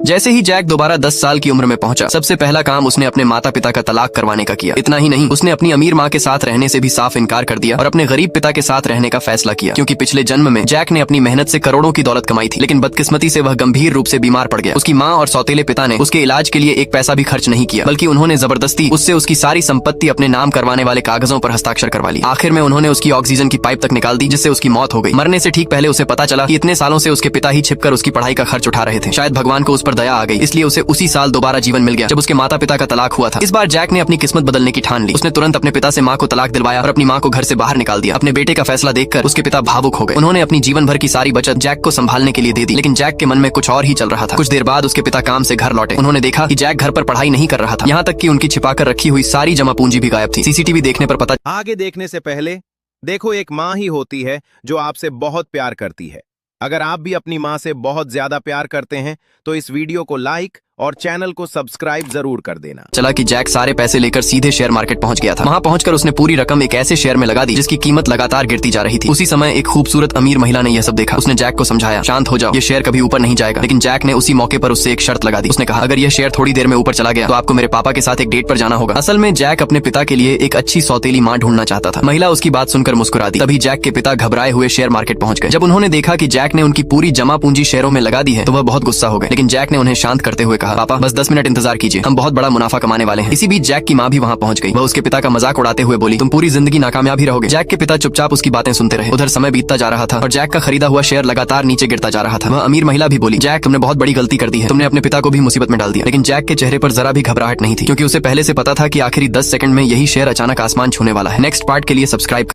जैसे ही जैक दोबारा 10 साल की उम्र में पहुंचा, सबसे पहला काम उसने अपने माता पिता का तलाक करवाने का किया। इतना ही नहीं, उसने अपनी अमीर माँ के साथ रहने से भी साफ इनकार कर दिया और अपने गरीब पिता के साथ रहने का फैसला किया, क्योंकि पिछले जन्म में जैक ने अपनी मेहनत से करोड़ों की दौलत कमाई थी, लेकिन बदकिस्मती से वह गंभीर रूप से बीमार पड़ गया। उसकी माँ और सौतेले पिता ने उसके इलाज के लिए एक पैसा भी खर्च नहीं किया, बल्कि उन्होंने जबरदस्ती उससे उसकी सारी संपत्ति अपने नाम करवाने वाले कागजों पर हस्ताक्षर करवा ली। आखिर में उन्होंने उसकी ऑक्सीजन की पाइप तक निकाल दी, जिससे उसकी मौत हो गई। मरने से ठीक पहले उसे पता चला कि इतने सालों से उसके पिता ही छिपकर उसकी पढ़ाई का खर्च उठा रहे थे। शायद भगवान को उस पर दया आ गई, इसलिए उसे उसी साल दोबारा जीवन मिल गया जब उसके माता पिता का तलाक हुआ था। इस बार जैक ने अपनी किस्मत बदलने की ठान ली। उसने तुरंत अपने पिता से माँ को तलाक दिलवाया और अपनी माँ को घर से बाहर निकाल दिया। अपने बेटे का फैसला देखकर उसके पिता भावुक हो गए। उन्होंने अपनी जीवन भर की सारी बचत जैक को संभालने के लिए दे दी, लेकिन जैक के मन में कुछ और ही चल रहा था। कुछ देर बाद उसके पिता काम से घर लौटे। उन्होंने देखा कि जैक घर पर पढ़ाई नहीं कर रहा था, यहाँ तक कि उनकी छिपाकर रखी हुई सारी जमा पूंजी भी गायब थी। सीसीटीवी देखने पर पता आगे देखने से पहले देखो, एक माँ ही होती है जो आपसे बहुत प्यार करती है। अगर आप भी अपनी माँ से बहुत ज्यादा प्यार करते हैं तो इस वीडियो को लाइक और चैनल को सब्सक्राइब जरूर कर देना। चला कि जैक सारे पैसे लेकर सीधे शेयर मार्केट पहुंच गया था। वहां पहुंचकर उसने पूरी रकम एक ऐसे शेयर में लगा दी जिसकी कीमत लगातार गिरती जा रही थी। उसी समय एक खूबसूरत अमीर महिला ने यह सब देखा। उसने जैक को समझाया, शांत हो जाओ, ये शेयर कभी ऊपर नहीं जाएगा। लेकिन जैक ने उसी मौके पर उससे एक शर्त लगा दी। उसने कहा, अगर यह शेयर थोड़ी देर में ऊपर चला गया तो आपको मेरे पापा के साथ एक डेट पर जाना होगा। असल में जैक अपने पिता के लिए एक अच्छी सौतेली माँ ढूंढना चाहता था। महिला उसकी बात सुनकर मुस्कुरा दी। तभी जैक के पिता घबराए हुए शेयर मार्केट पहुंच गए। जब उन्होंने देखा कि जैक ने उनकी पूरी जमा पूंजी शेयरों में लगा दी है तो वह बहुत गुस्सा हो गए। लेकिन जैक ने उन्हें शांत करते हुए कहा, पापा बस 10 मिनट इंतजार कीजिए, हम बहुत बड़ा मुनाफा कमाने वाले हैं। इसी बीच जैक की माँ भी वहाँ पहुँच गई। वह उसके पिता का मजाक उड़ाते हुए बोली, तुम पूरी जिंदगी नाकामयाब ही रहोगे। जैक के पिता चुपचाप उसकी बातें सुनते रहे। उधर समय बीतता जा रहा था और जैक का खरीदा हुआ शेयर लगातार नीचे गिरता जा रहा था। वह अमीर महिला भी बोली, जैक तुमने बहुत बड़ी गलती कर दी है, तुमने अपने पिता को भी मुसीबत में डाल दिया। लेकिन जैक के चेहरे पर जरा भी घबराहट नहीं थी, क्योंकि उसे पहले से पता था कि आखिरी 10 सेकंड में यही शेयर अचानक आसमान छूने वाला है। नेक्स्ट पार्ट के लिए सब्सक्राइब